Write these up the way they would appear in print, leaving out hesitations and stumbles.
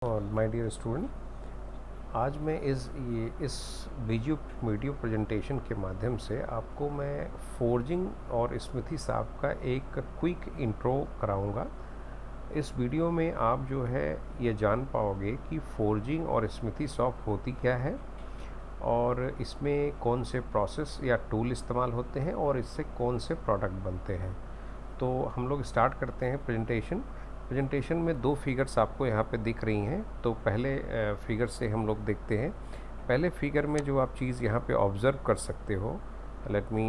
और my dear student, आज मैं इस वीडियो प्रेजेंटेशन के माध्यम से आपको मैं फोर्जिंग और स्मिथी साहब का एक क्विक इंट्रो कराऊंगा। इस वीडियो में आप जो है ये जान पाओगे कि फोर्जिंग और स्मिथी सॉफ्ट होती क्या है और इसमें कौन से प्रोसेस या टूल इस्तेमाल होते हैं और इससे कौन से प्रोडक्ट बनते हैं। तो हम लोग स्टार्ट करते हैं प्रेजेंटेशन में दो फिगर्स आपको यहाँ पे दिख रही हैं। तो पहले फिगर से हम लोग देखते हैं। पहले फिगर में जो आप चीज़ यहाँ पे ऑब्ज़र्व कर सकते हो, लेट मी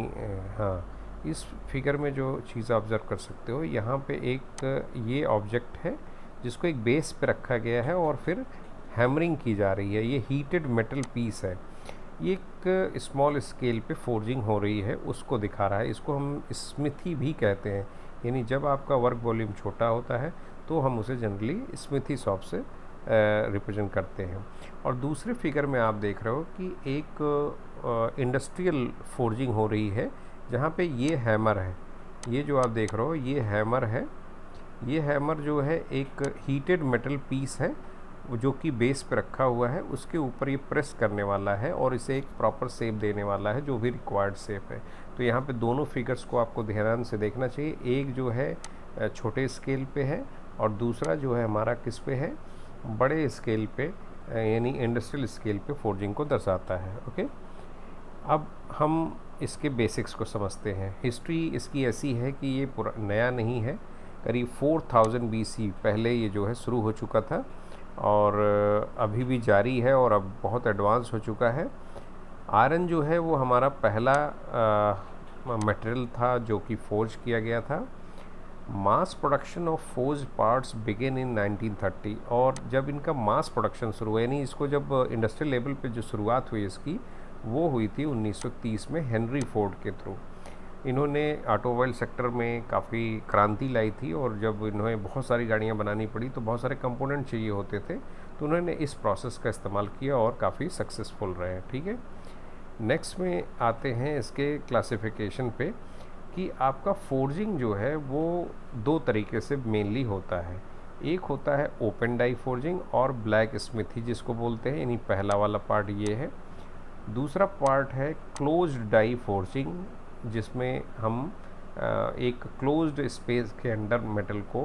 हाँ, इस फिगर में जो चीज़ ऑब्ज़र्व कर सकते हो, यहाँ पे एक ये ऑब्जेक्ट है जिसको एक बेस पे रखा गया है और फिर हैमरिंग की जा रही है। ये हीटेड मेटल पीस है। ये एक स्मॉल स्केल पे फोर्जिंग हो रही है, उसको दिखा रहा है। इसको हम स्मिथी भी कहते हैं, यानी जब आपका वर्क वॉल्यूम छोटा होता है तो हम उसे जनरली स्मिथी सॉफ्ट से रिप्रेजेंट करते हैं। और दूसरे फिगर में आप देख रहे हो कि एक इंडस्ट्रियल फोर्जिंग हो रही है, जहाँ पे ये हैमर है। ये जो आप देख रहे हो ये हैमर है। ये हैमर जो है एक हीटेड मेटल पीस है जो कि बेस पे रखा हुआ है, उसके ऊपर ये प्रेस करने वाला है और इसे एक प्रॉपर शेप देने वाला है जो भी रिक्वायर्ड शेप है। तो यहाँ पे दोनों फिगर्स को आपको ध्यान से देखना चाहिए। एक जो है छोटे स्केल पे है और दूसरा जो है हमारा किस पे है, बड़े स्केल पे, यानी इंडस्ट्रियल स्केल पे फोर्जिंग को दर्शाता है। ओके, अब हम इसके बेसिक्स को समझते हैं। हिस्ट्री इसकी ऐसी है कि ये नया नहीं है। करीब 4000 BC पहले ये जो है शुरू हो चुका था और अभी भी जारी है और अब बहुत एडवांस हो चुका है। आयरन जो है वो हमारा पहला मटेरियल था जो कि फोर्ज किया गया था। Mass production of forge parts begin in 1930, और जब इनका मास प्रोडक्शन शुरू हुआ, यानी इसको जब इंडस्ट्रियल लेवल पे जो शुरुआत हुई इसकी, वो हुई थी 1930 में हेनरी फोर्ड के थ्रू। इन्होंने ऑटोमोबाइल सेक्टर में काफ़ी क्रांति लाई थी और जब इन्हें बहुत सारी गाड़ियाँ बनानी पड़ी तो बहुत सारे कंपोनेंट चाहिए होते थे, तो उन्होंने इस प्रोसेस का इस्तेमाल किया और काफ़ी सक्सेसफुल रहे। ठीक है, नेक्स्ट में आते हैं इसके क्लासिफिकेशन पे कि आपका फोर्जिंग जो है वो दो तरीके से मेनली होता है। एक होता है ओपन डाई फोर्जिंग और ब्लैक स्मिथी जिसको बोलते हैं, यानी पहला वाला पार्ट ये है। दूसरा पार्ट है क्लोज्ड डाई फोर्जिंग, जिसमें हम एक क्लोज्ड स्पेस के अंदर मेटल को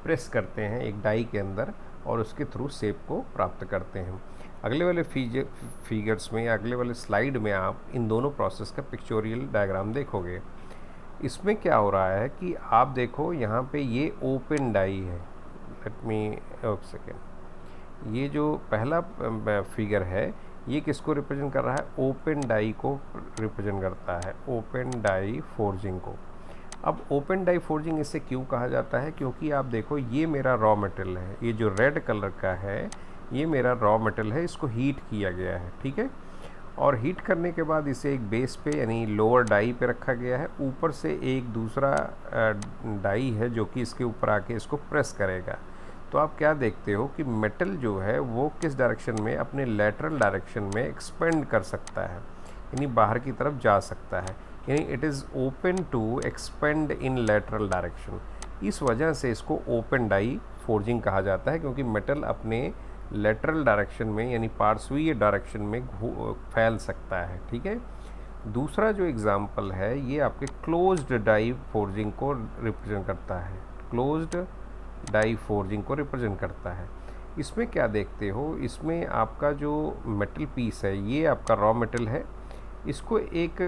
प्रेस करते हैं एक डाई के अंदर और उसके थ्रू शेप को प्राप्त करते हैं। अगले वाले फिगर्स में या अगले वाले स्लाइड में आप इन दोनों प्रोसेस का पिक्चोरियल डायग्राम देखोगे। इसमें क्या हो रहा है कि आप देखो यहाँ पे ये ओपन डाई है। लेट मी एक सेकेंड, ये जो पहला फिगर है ये किसको रिप्रेजेंट कर रहा है? ओपन डाई को रिप्रेजेंट करता है, ओपन डाई फोर्जिंग को। अब ओपन डाई फोर्जिंग इसे क्यों कहा जाता है? क्योंकि आप देखो ये मेरा रॉ मटेरियल है, ये जो रेड कलर का है ये मेरा रॉ मटेरियल है, इसको हीट किया गया है। ठीक है, और हीट करने के बाद इसे एक बेस पे यानी लोअर डाई पे रखा गया है। ऊपर से एक दूसरा डाई है जो कि इसके ऊपर आके इसको प्रेस करेगा। तो आप क्या देखते हो कि मेटल जो है वो किस डायरेक्शन में, अपने लेटरल डायरेक्शन में एक्सपेंड कर सकता है, यानी बाहर की तरफ जा सकता है, यानी it is open to expand in lateral direction. इस वजह से इसको ओपन डाई फोर्जिंग कहा जाता है, क्योंकि मेटल अपने लेटरल डायरेक्शन में यानी पार्श्वीय डायरेक्शन में फैल सकता है। ठीक है, दूसरा जो एग्जाम्पल है ये आपके क्लोज्ड डाई फोर्जिंग को रिप्रेजेंट करता है, क्लोज्ड डाई फोर्जिंग को रिप्रेजेंट करता है। इसमें क्या देखते हो, इसमें आपका जो मेटल पीस है ये आपका रॉ मेटल है, इसको एक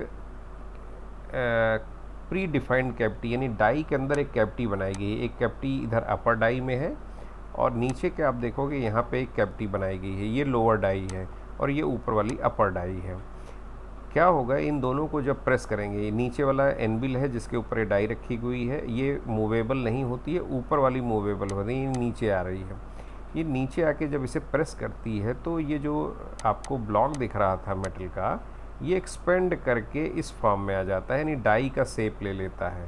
प्री डिफाइंड कैविटी यानी डाई के अंदर एक कैविटी बनाई गई है। एक कैविटी इधर अपर डाई में है और नीचे के आप देखोगे यहाँ पे एक कैविटी बनाई गई है, ये लोअर डाई है और ये ऊपर वाली अपर डाई है। क्या होगा, इन दोनों को जब प्रेस करेंगे, ये नीचे वाला एनबिल है जिसके ऊपर ये डाई रखी हुई है, ये मूवेबल नहीं होती है, ऊपर वाली मूवेबल होती है, ये नीचे आ रही है। ये नीचे आके जब इसे प्रेस करती है तो ये जो आपको ब्लॉक दिख रहा था मेटल का, ये एक्सपेंड करके इस फॉर्म में आ जाता है, यानी डाई का शेप ले लेता है।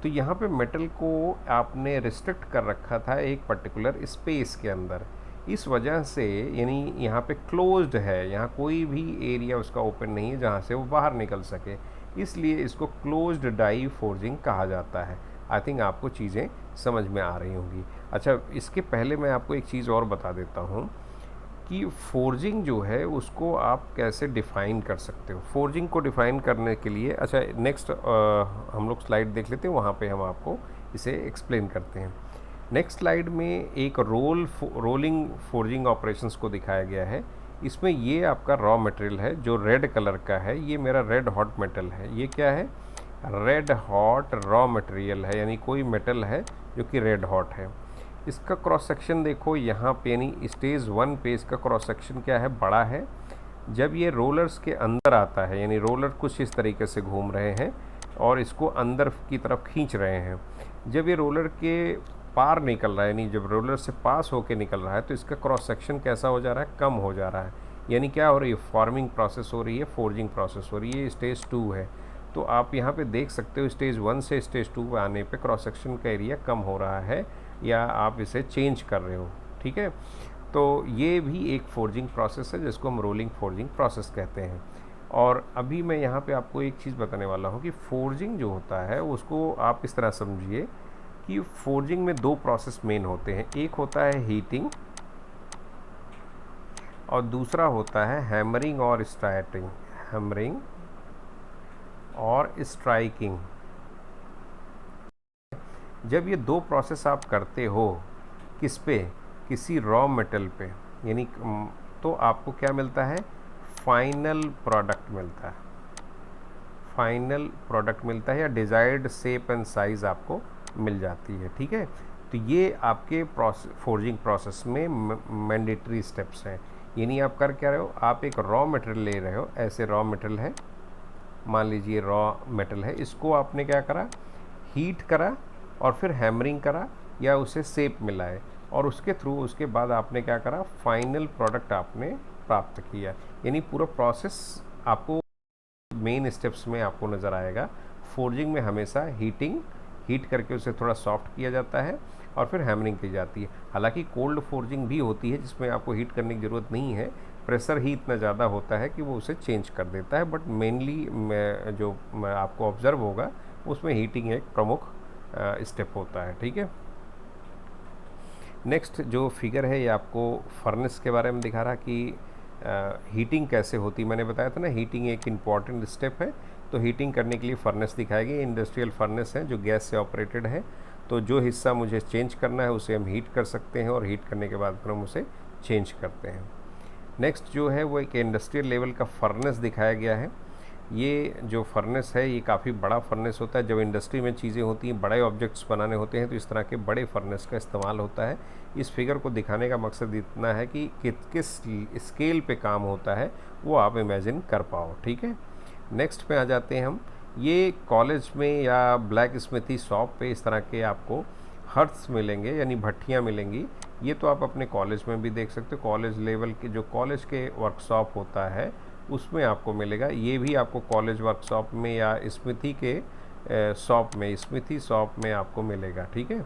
तो यहाँ पे मेटल को आपने रिस्ट्रिक्ट कर रखा था एक पर्टिकुलर स्पेस के अंदर, इस वजह से यानी यहाँ पे क्लोज्ड है, यहाँ कोई भी एरिया उसका ओपन नहीं है जहाँ से वो बाहर निकल सके, इसलिए इसको क्लोज्ड डाई फोर्जिंग कहा जाता है। आई थिंक आपको चीज़ें समझ में आ रही होंगी। अच्छा, इसके पहले मैं आपको एक चीज़ और बता देता हूँ कि फोर्जिंग जो है उसको आप कैसे डिफ़ाइन कर सकते हो। फोर्जिंग को डिफ़ाइन करने के लिए, अच्छा नेक्स्ट हम लोग स्लाइड देख लेते हैं, वहाँ पे हम आपको इसे एक्सप्लेन करते हैं। नेक्स्ट स्लाइड में एक रोलिंग फोर्जिंग ऑपरेशंस को दिखाया गया है। इसमें ये आपका रॉ मटेरियल है जो रेड कलर का है, ये मेरा रेड हॉट मेटल है। ये क्या है? रेड हॉट रॉ मटेरियल है, यानी कोई मेटल है जो कि रेड हॉट है। इसका क्रॉस सेक्शन देखो यहाँ पे, यानी स्टेज 1 पे इसका क्रॉस सेक्शन क्या है? बड़ा है। जब ये रोलर्स के अंदर आता है, यानी रोलर कुछ इस तरीके से घूम रहे हैं और इसको अंदर की तरफ खींच रहे हैं। जब ये रोलर के पार निकल रहा है, यानी जब रोलर से पास होके निकल रहा है, तो इसका क्रॉस सेक्शन कैसा हो जा रहा है? कम हो जा रहा है। यानी क्या हो रही है? फॉर्मिंग प्रोसेस हो रही है, फोर्जिंग प्रोसेस हो रही है। ये स्टेज 2 है। तो आप यहाँ पे देख सकते हो स्टेज 1 से स्टेज 2 पे आने पे क्रॉस सेक्शन का एरिया कम हो रहा है, या आप इसे चेंज कर रहे हो। ठीक है, तो ये भी एक फोर्जिंग प्रोसेस है जिसको हम रोलिंग फोर्जिंग प्रोसेस कहते हैं। और अभी मैं यहाँ पे आपको एक चीज़ बताने वाला हूँ कि फोर्जिंग जो होता है उसको आप इस तरह समझिए कि फोर्जिंग में 2 प्रोसेस मेन होते हैं। एक होता है हीटिंग और दूसरा होता है हैमरिंग और स्ट्राइटिंग, हैमरिंग और स्ट्राइकिंग। जब ये 2 प्रोसेस आप करते हो किस पे? किसी रॉ मेटल पे, यानी तो आपको क्या मिलता है? फाइनल प्रोडक्ट मिलता है। फाइनल प्रोडक्ट मिलता है या डिज़ायर्ड शेप एंड साइज़ आपको मिल जाती है। ठीक है, तो ये आपके फोर्जिंग प्रोसेस में मैंडेटरी स्टेप्स हैं। यानी आप कर क्या रहे हो? आप एक रॉ मटेरियल ले रहे हो, ऐसे रॉ मटेरियल है, मान लीजिए रॉ मेटल है, इसको आपने क्या करा? हीट करा और फिर हैमरिंग करा या उसे शेप मिलाए, और उसके थ्रू उसके बाद आपने क्या करा? फाइनल प्रोडक्ट आपने प्राप्त किया। यानी पूरा प्रोसेस आपको मेन स्टेप्स में आपको नज़र आएगा। फोर्जिंग में हमेशा हीट करके उसे थोड़ा सॉफ्ट किया जाता है और फिर हैमरिंग की जाती है। हालांकि कोल्ड फोर्जिंग भी होती है जिसमें आपको हीट करने की ज़रूरत नहीं है, प्रेशर ही इतना ज़्यादा होता है कि वो उसे चेंज कर देता है। बट मेनली जो आपको ऑब्ज़र्व होगा उसमें हीटिंग एक प्रमुख स्टेप होता है। ठीक है, नेक्स्ट जो फिगर है ये आपको फर्नेस के बारे में दिखा रहा कि हीटिंग कैसे होती। मैंने बताया था ना, हीटिंग एक इम्पॉर्टेंट स्टेप है। तो हीटिंग करने के लिए फर्नेस दिखाई गई। इंडस्ट्रियल फर्नेस है जो गैस से ऑपरेटेड है। तो जो हिस्सा मुझे चेंज करना है उसे हम हीट कर सकते हैं और हीट करने के बाद फिर हम उसे चेंज करते हैं। नेक्स्ट जो है वो एक इंडस्ट्रियल लेवल का फर्नेस दिखाया गया है। ये जो फर्नेस है ये काफ़ी बड़ा फर्नेस होता है। जब इंडस्ट्री में चीज़ें होती हैं, बड़े ऑब्जेक्ट्स बनाने होते हैं, तो इस तरह के बड़े फर्नेस का इस्तेमाल होता है। इस फिगर को दिखाने का मकसद इतना है कि किस स्केल पे काम होता है वो आप इमेजिन कर पाओ। ठीक है, नेक्स्ट पे आ जाते हैं हम। ये कॉलेज में या ब्लैक स्मिथी शॉप पे इस तरह के आपको हर्ट्स मिलेंगे, यानी भट्टियाँ मिलेंगी। ये तो आप अपने कॉलेज में भी देख सकते हो। कॉलेज लेवल के जो कॉलेज के वर्कशॉप होता है उसमें आपको मिलेगा। ये भी आपको कॉलेज वर्कशॉप में या स्मिथी के शॉप में, स्मिथी शॉप में आपको मिलेगा। ठीक है,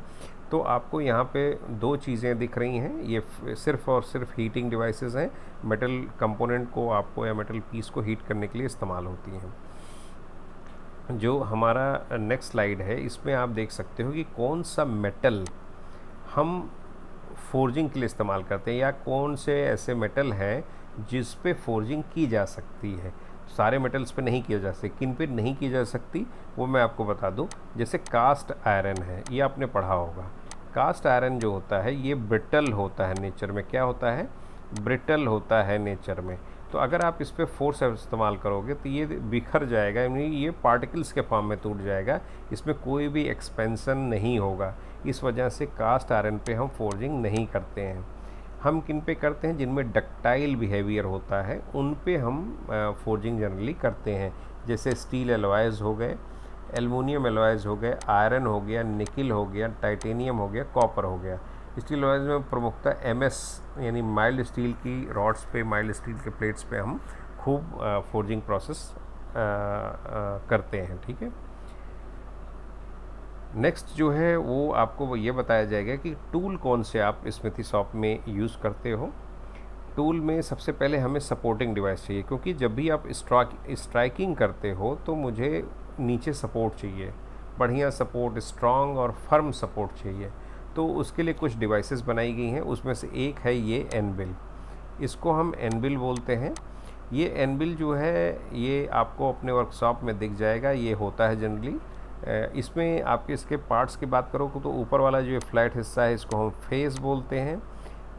तो आपको यहाँ पे 2 चीज़ें दिख रही हैं। ये सिर्फ़ और सिर्फ हीटिंग डिवाइसेस हैं, मेटल कंपोनेंट को आपको या मेटल पीस को हीट करने के लिए इस्तेमाल होती हैं। जो हमारा नेक्स्ट स्लाइड है इसमें आप देख सकते हो कि कौन सा मेटल हम फोर्जिंग के लिए इस्तेमाल करते हैं, या कौन से ऐसे मेटल हैं जिस पे फोर्जिंग की जा सकती है। सारे मेटल्स पे नहीं किया जा सकती, किन पे नहीं की जा सकती वो मैं आपको बता दूं। जैसे कास्ट आयरन है, ये आपने पढ़ा होगा। कास्ट आयरन जो होता है ये ब्रिटल होता है नेचर में। क्या होता है? ब्रिटल होता है नेचर में। तो अगर आप इस पर फोर्स इस्तेमाल करोगे तो ये बिखर जाएगा, यानी ये पार्टिकल्स के फॉर्म में टूट जाएगा, इसमें कोई भी एक्सपेंसन नहीं होगा। इस वजह से कास्ट आयरन पे हम फोर्जिंग नहीं करते हैं। हम किन पे करते हैं? जिनमें डक्टाइल बिहेवियर होता है उन पे हम फोर्जिंग जनरली करते हैं। जैसे स्टील एलॉयज़ हो गए, एल्युमिनियम एलॉयज़ हो गए, आयरन हो गया, निकिल हो गया, टाइटेनियम हो गया, कॉपर हो गया। स्टील एलॉयज़ में प्रमुखतः एमएस यानी माइल्ड स्टील की रॉड्स पे, माइल्ड स्टील के प्लेट्स पे हम खूब फोर्जिंग प्रोसेस करते हैं। ठीक है, नेक्स्ट जो है वो आपको ये बताया जाएगा कि टूल कौन से आप स्मिथी शॉप में यूज़ करते हो। टूल में सबसे पहले हमें सपोर्टिंग डिवाइस चाहिए, क्योंकि जब भी आप स्ट्राइकिंग करते हो तो मुझे नीचे सपोर्ट चाहिए। बढ़िया सपोर्ट, स्ट्रॉन्ग और फर्म सपोर्ट चाहिए, तो उसके लिए कुछ डिवाइसेस बनाई गई हैं। उसमें से एक है ये एनबिल। इसको हम एनबिल बोलते हैं। ये एनबिल जो है ये आपको अपने वर्कशॉप में दिख जाएगा। ये होता है जनरली, इसमें आपके इसके पार्ट्स की बात करो तो ऊपर वाला जो फ्लैट हिस्सा है इसको हम फेस बोलते हैं।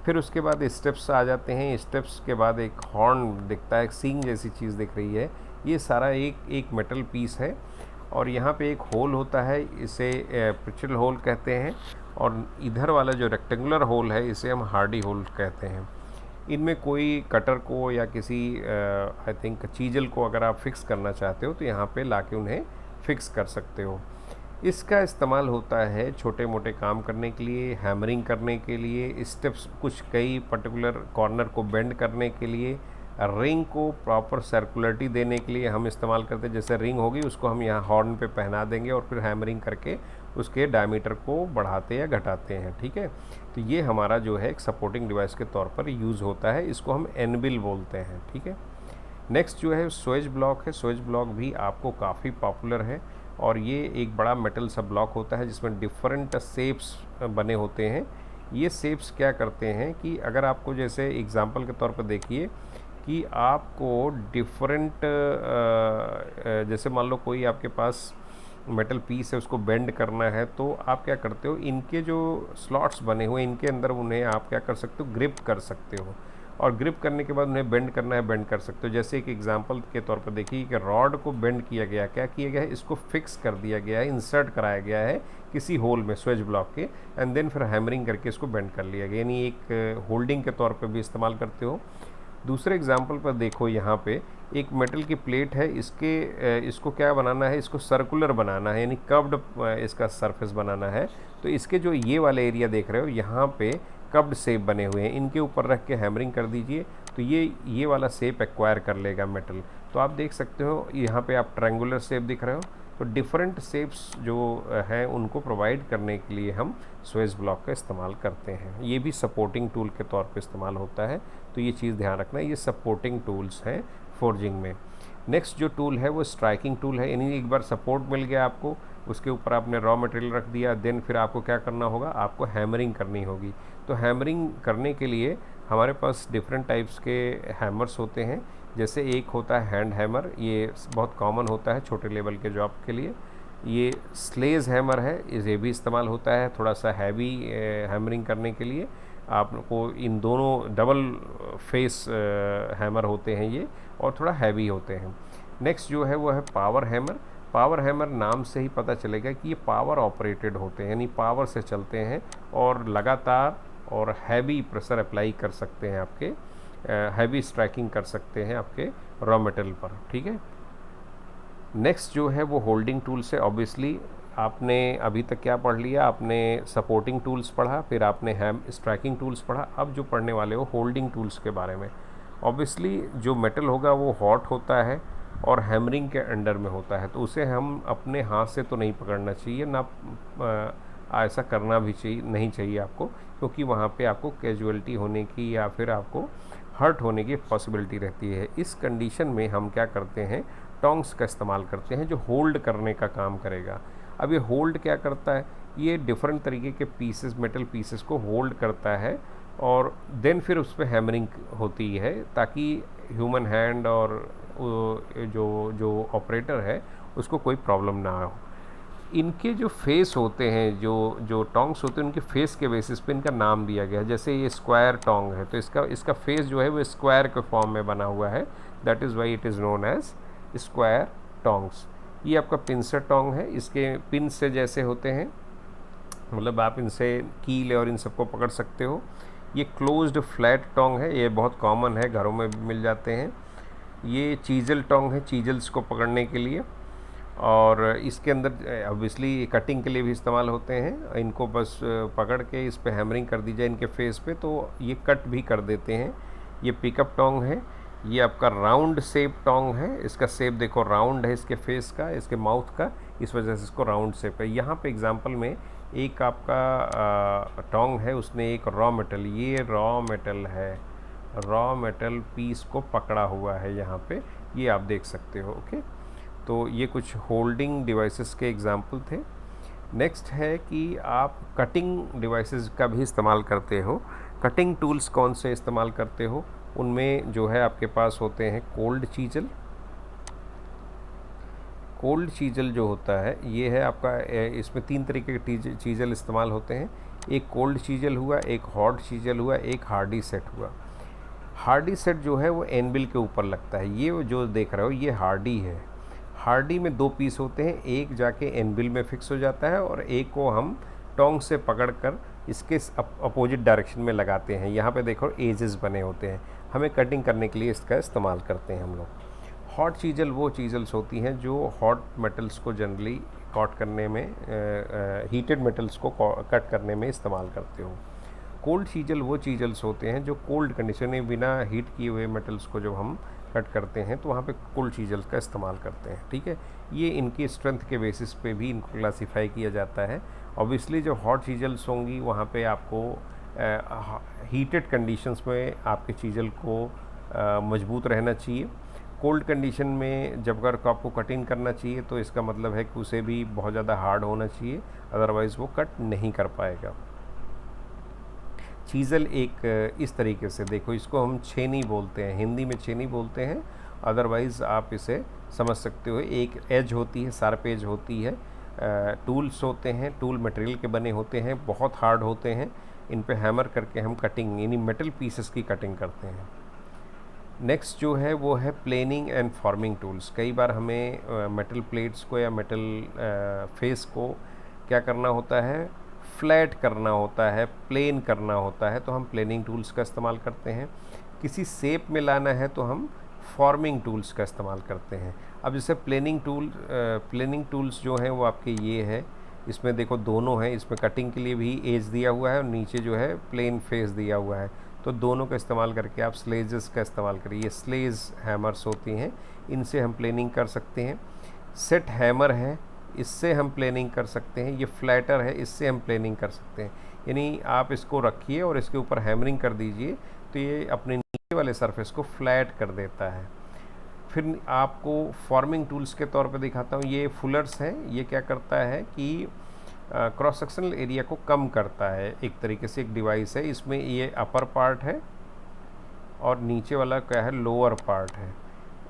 फिर उसके बाद स्टेप्स आ जाते हैं। स्टेप्स के बाद एक हॉर्न दिखता है, एक सींग जैसी चीज़ दिख रही है। ये सारा एक एक मेटल पीस है और यहाँ पे एक होल होता है, इसे पिचल होल कहते हैं। और इधर वाला जो रेक्टेंगुलर होल है इसे हम हार्डी होल कहते हैं। इनमें कोई कटर को या किसी आई थिंक चीजल को अगर आप फिक्स करना चाहते हो तो यहाँ पे लाके उन्हें फिक्स कर सकते हो। इसका इस्तेमाल होता है छोटे मोटे काम करने के लिए, हैमरिंग करने के लिए, स्टेप्स कुछ कई पर्टिकुलर कॉर्नर को बेंड करने के लिए, रिंग को प्रॉपर सर्कुलरिटी देने के लिए हम इस्तेमाल करते हैं। जैसे रिंग होगी उसको हम यहाँ हॉर्न पे पहना देंगे और फिर हैमरिंग करके उसके डायमीटर को बढ़ाते या घटाते हैं। ठीक है, तो ये हमारा जो है एक सपोर्टिंग डिवाइस के तौर पर यूज़ होता है। इसको हम एनबिल बोलते हैं। ठीक है, नेक्स्ट जो है स्वेज ब्लॉक है। स्वेज ब्लॉक भी आपको काफ़ी पॉपुलर है और ये एक बड़ा मेटल सा ब्लॉक होता है जिसमें डिफरेंट शेप्स बने होते हैं। ये शेप्स क्या करते हैं कि अगर आपको जैसे एग्जांपल के तौर पर देखिए कि आपको डिफरेंट जैसे मान लो कोई आपके पास मेटल पीस है उसको बेंड करना है, तो आप क्या करते हो, इनके जो स्लॉट्स बने हुए इनके अंदर उन्हें आप क्या कर सकते हो, ग्रिप कर सकते हो और ग्रिप करने के बाद उन्हें बेंड करना है, बेंड कर सकते हो। जैसे एक एग्जांपल के तौर पर देखिए कि रॉड को बेंड किया गया, क्या किया गया है, इसको फिक्स कर दिया गया है, इंसर्ट कराया गया है किसी होल में स्वेज ब्लॉक के, एंड देन फिर हैमरिंग करके इसको बेंड कर लिया गया, यानी एक होल्डिंग के तौर पर भी इस्तेमाल करते हो। दूसरे एग्जाम्पल पर देखो, यहाँ पे एक मेटल की प्लेट है, इसको क्या बनाना है, इसको सर्कुलर बनाना है, यानी कर्व्ड इसका सरफेस बनाना है। तो इसके जो ये वाले एरिया देख रहे हो यहाँ पे कर्व्ड शेप बने हुए हैं, इनके ऊपर रख के हैमरिंग कर दीजिए तो ये वाला शेप एक्वायर कर लेगा मेटल। तो आप देख सकते हो यहाँ पे आप ट्रायंगुलर शेप दिख रहे हो। तो डिफरेंट शेप्स जो हैं उनको प्रोवाइड करने के लिए हम स्वेज ब्लॉक का इस्तेमाल करते हैं। ये भी सपोर्टिंग टूल के तौर पे इस्तेमाल होता है, तो ये चीज़ ध्यान रखना, ये सपोर्टिंग टूल्स हैं फोर्जिंग में। नेक्स्ट जो टूल है वो स्ट्राइकिंग टूल है, यानी एक बार सपोर्ट मिल गया आपको, उसके ऊपर आपने रॉ मटेरियल रख दिया, देन फिर आपको क्या करना होगा, आपको हैमरिंग करनी होगी। तो हैमरिंग करने के लिए हमारे पास डिफरेंट टाइप्स के हैमर्स होते हैं। जैसे एक होता है हैंड हैमर, ये बहुत कॉमन होता है छोटे लेवल के जॉब के लिए। ये स्लेज हैमर है, ये भी इस्तेमाल होता है थोड़ा सा हैवी हैमरिंग करने के लिए। आपको इन दोनों डबल फेस हैमर होते हैं ये, और थोड़ा हैवी होते हैं। नेक्स्ट जो है वो है पावर हैमर। पावर हैमर नाम से ही पता चलेगा कि ये पावर ऑपरेटेड होते हैं, यानी पावर से चलते हैं और लगातार और हैवी प्रेशर अप्लाई कर सकते हैं, आपके हैवी स्ट्राइकिंग कर सकते हैं आपके रॉ मटेरियल पर। ठीक है, नेक्स्ट जो है वो होल्डिंग टूल्स है। ऑब्वियसली आपने अभी तक क्या पढ़ लिया, आपने सपोर्टिंग टूल्स पढ़ा, फिर आपने स्ट्राइकिंग टूल्स पढ़ा, अब जो पढ़ने वाले हो होल्डिंग टूल्स के बारे में। ऑब्वियसली जो मेटल होगा वो हॉट होता है और हैमरिंग के अंडर में होता है, तो उसे हम अपने हाथ से तो नहीं पकड़ना चाहिए ना, ऐसा करना भी नहीं चाहिए आपको, क्योंकि वहाँ पे आपको कैजुअलिटी होने की या फिर आपको हर्ट होने की पॉसिबिलिटी रहती है। इस कंडीशन में हम क्या करते हैं, टोंग्स का इस्तेमाल करते हैं जो होल्ड करने का काम करेगा। अब ये होल्ड क्या करता है, ये डिफरेंट तरीके के पीसेस, मेटल पीसेस को होल्ड करता है और देन फिर उस पर हैमरिंग होती है, ताकि ह्यूमन हैंड और जो ऑपरेटर है उसको कोई प्रॉब्लम ना हो। इनके जो फेस होते हैं, जो टोंग्स होते हैं, उनके फेस के बेसिस पे इनका नाम दिया गया है। जैसे ये स्क्वायर टोंग है तो इसका फेस जो है वो स्क्वायर के फॉर्म में बना हुआ है, that is why it is known as square tongs. ये आपका पिंसर टोंग है, इसके पिन से जैसे होते हैं, मतलब आप इनसे कील और इन सबको पकड़ सकते हो। ये क्लोज्ड फ्लैट टोंग है, ये बहुत कॉमन है, घरों में भी मिल जाते हैं। ये चीजल टोंग है, चीजल्स को पकड़ने के लिए, और इसके अंदर ऑब्वियसली कटिंग के लिए भी इस्तेमाल होते हैं। इनको बस पकड़ के इस पे हैमरिंग कर दी जाए इनके फेस पे तो ये कट भी कर देते हैं। ये पिकअप टोंग है, ये आपका राउंड शेप टोंग है, इसका शेप देखो राउंड है इसके फेस का, इसके माउथ का, इस वजह से इसको राउंड शेप है। यहाँ पे एग्जांपल में एक आपका टोंग है, उसने एक रॉ मेटल, ये रॉ मेटल है, रॉ मेटल पीस को पकड़ा हुआ है यहाँ पे, ये आप देख सकते हो। ओके, तो ये कुछ होल्डिंग डिवाइसेस के एग्जांपल थे। नेक्स्ट है कि आप कटिंग डिवाइसेस का भी इस्तेमाल करते हो। कटिंग टूल्स कौन से इस्तेमाल करते हो? उनमें जो है आपके पास होते हैं कोल्ड चीजल। कोल्ड चीजल जो होता है ये है आपका, इसमें 3 तरीके के चीजल इस्तेमाल होते हैं। एक कोल्ड चीजल हुआ, एक हॉट चीजल हुआ, एक हार्डी सेट हुआ। हार्डी सेट जो है वो एनबिल के ऊपर लगता है। ये जो देख रहे हो ये हार्डी है। हार्डी में 2 पीस होते हैं, एक जाके एनबिल में फिक्स हो जाता है और एक को हम टोंग से पकड़कर इसके अपोजिट डायरेक्शन में लगाते हैं। यहाँ पे देखो एजेस बने होते हैं, हमें कटिंग करने के लिए इसका इस्तेमाल करते हैं हम लोग। हॉट चीजल वो चीजल्स होती हैं जो हॉट मेटल्स को जनरली कट करने में, हीटेड मेटल्स को कट करने में इस्तेमाल करते हो। कोल्ड चीजल वो चीजल्स होते हैं जो कोल्ड कंडीशन में बिना हीट किए हुए मेटल्स को जब हम कट करते हैं तो वहाँ पे कोल्ड चीजल्स का इस्तेमाल करते हैं। ठीक है, ये इनकी स्ट्रेंथ के बेसिस पे भी इनको क्लासीफाई किया जाता है। ऑब्वियसली जो हॉट चीजल्स होंगी वहाँ पे आपको हीटेड कंडीशंस में आपके चीजल को मजबूत रहना चाहिए। कोल्ड कंडीशन में जब अगर आपको कटिंग करना चाहिए तो इसका मतलब है कि उसे भी बहुत ज़्यादा हार्ड होना चाहिए, अदरवाइज़ वो कट नहीं कर पाएगा। चीज़ल एक इस तरीके से देखो, इसको हम छेनी बोलते हैं, हिंदी में छेनी बोलते हैं, अदरवाइज़ आप इसे समझ सकते हो। एक एज होती है, शार्प एज होती है। टूल्स होते हैं, टूल मटेरियल के बने होते हैं, बहुत हार्ड होते हैं। इन पे हैमर करके हम कटिंग यानी मेटल पीसेस की कटिंग करते हैं। नेक्स्ट जो है वो है प्लेनिंग एंड फॉर्मिंग टूल्स। कई बार हमें मेटल प्लेट्स को या मेटल फेस को क्या करना होता है, फ्लैट करना होता है, प्लेन करना होता है, तो हम प्लेनिंग टूल्स का इस्तेमाल करते हैं। किसी शेप में लाना है तो हम फॉर्मिंग टूल्स का इस्तेमाल करते हैं। अब जैसे प्लेनिंग टूल्स जो हैं वो आपके ये है, इसमें देखो दोनों हैं, इसमें कटिंग के लिए भी एज दिया हुआ है और नीचे जो है प्लेन फेस दिया हुआ है, तो दोनों का इस्तेमाल करके आप स्लेजेस का इस्तेमाल करिए। ये स्लेज हैमर्स होती हैं, इनसे हम प्लेनिंग कर सकते हैं। सेट हैमर है, इससे हम प्लेनिंग कर सकते हैं। ये फ्लैटर है, इससे हम प्लेनिंग कर सकते हैं। यानी आप इसको रखिए और इसके ऊपर हैमरिंग कर दीजिए तो ये अपने नीचे वाले सरफेस को फ्लैट कर देता है। फिर आपको फॉर्मिंग टूल्स के तौर पे दिखाता हूँ। ये फुलर्स हैं, ये क्या करता है कि क्रॉस सेक्शनल एरिया को कम करता है। एक तरीके से एक डिवाइस है, इसमें ये अपर पार्ट है और नीचे वाला क्या है, लोअर पार्ट है।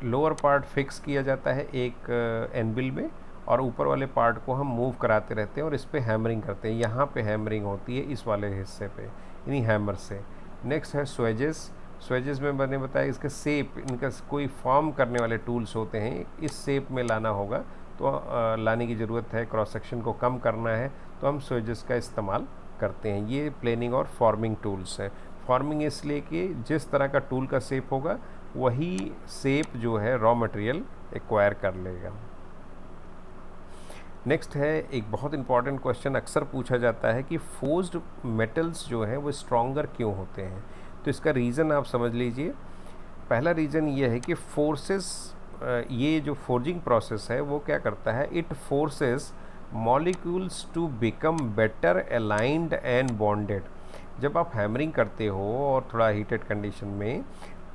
लोअर पार्ट फिक्स किया जाता है एक एनबिल में और ऊपर वाले पार्ट को हम मूव कराते रहते हैं और इस पे हैमरिंग करते हैं। यहाँ पे हैमरिंग होती है इस वाले हिस्से पे, यानी हैमर से। नेक्स्ट है स्वेजेस। स्वेजेस में मैंने बताया इसका शेप, इनका कोई फॉर्म करने वाले टूल्स होते हैं, इस शेप में लाना होगा तो लाने की ज़रूरत है, क्रॉस सेक्शन को कम करना है तो हम स्वेजेस का इस्तेमाल करते हैं। ये प्लेनिंग और फॉर्मिंग टूल्स हैं। फॉर्मिंग इसलिए कि जिस तरह का टूल का शेप होगा वही शेप जो है रॉ मटेरियल एक्वायर कर लेगा। नेक्स्ट है एक बहुत इंपॉर्टेंट क्वेश्चन, अक्सर पूछा जाता है कि फोर्ज्ड मेटल्स जो हैं वो स्ट्रॉन्गर क्यों होते हैं। तो इसका रीज़न आप समझ लीजिए। पहला रीज़न ये है कि फोर्सेस, ये जो फोर्जिंग प्रोसेस है वो क्या करता है, it forces molecules to become better aligned and bonded. जब आप हैमरिंग करते हो और थोड़ा हीटेड कंडीशन में,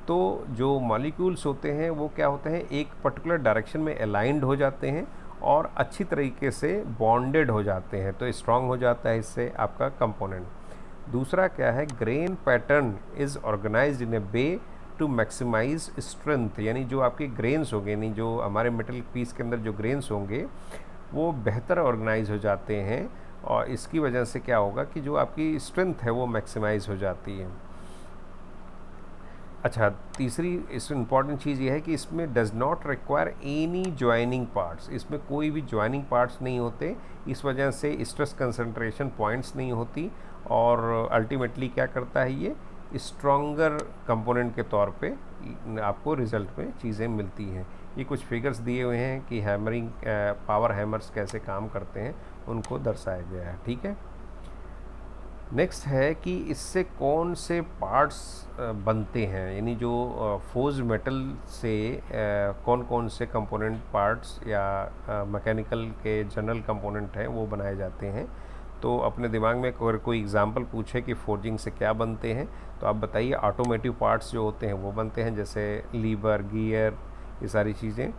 तो जो मॉलिक्यूल्स होते हैं वो क्या होते हैं, एक पर्टिकुलर डायरेक्शन में अलाइंड हो जाते हैं और अच्छी तरीके से बॉन्डेड हो जाते हैं, तो स्ट्रांग हो जाता है इससे आपका कंपोनेंट। दूसरा क्या है, grain pattern is organised in a way to maximise strength. यानी जो आपके ग्रेन्स होंगे, यानी जो हमारे मेटल पीस के अंदर जो ग्रेन्स होंगे वो बेहतर ऑर्गेनाइज हो जाते हैं और इसकी वजह से क्या होगा कि जो आपकी स्ट्रेंथ है वो मैक्सिमाइज हो जाती है। अच्छा, तीसरी इस इम्पॉर्टेंट चीज़ ये है कि इसमें does not require any joining parts. इसमें कोई भी ज्वाइनिंग पार्ट्स नहीं होते, इस वजह से स्ट्रेस कंसंट्रेशन पॉइंट्स नहीं होती और अल्टीमेटली क्या करता है, ये स्ट्रॉन्गर कंपोनेंट के तौर पे आपको रिज़ल्ट में चीज़ें मिलती हैं। ये कुछ फिगर्स दिए हुए हैं कि हैमरिंग पावर हैमर्स कैसे काम करते हैं, उनको दर्शाया गया है। ठीक है, नेक्स्ट है कि इससे कौन से पार्ट्स बनते हैं, यानी जो फोर्ज मेटल से कौन कौन से कंपोनेंट पार्ट्स या मैकेनिकल के जनरल कंपोनेंट हैं वो बनाए जाते हैं। तो अपने दिमाग में अगर कोई एग्जांपल पूछे कि फोर्जिंग से क्या बनते हैं तो आप बताइए। ऑटोमेटिव पार्ट्स जो होते हैं वो बनते हैं, जैसे लीवर, गियर, ये सारी चीज़ें।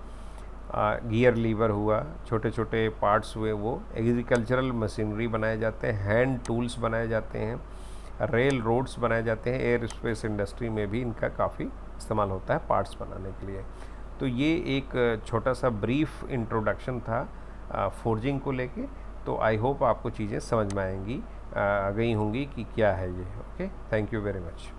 गियर लीवर हुआ, छोटे छोटे पार्ट्स हुए, वो एग्रीकल्चरल मशीनरी बनाए जाते हैं, हैंड टूल्स बनाए जाते हैं, रेल रोड्स बनाए जाते हैं, एयर स्पेस इंडस्ट्री में भी इनका काफ़ी इस्तेमाल होता है पार्ट्स बनाने के लिए। तो ये एक छोटा सा ब्रीफ इंट्रोडक्शन था फोर्जिंग को लेके। तो आई होप आपको चीज़ें समझ में आएंगी, आ गई होंगी कि क्या है ये। Okay, thank you very much.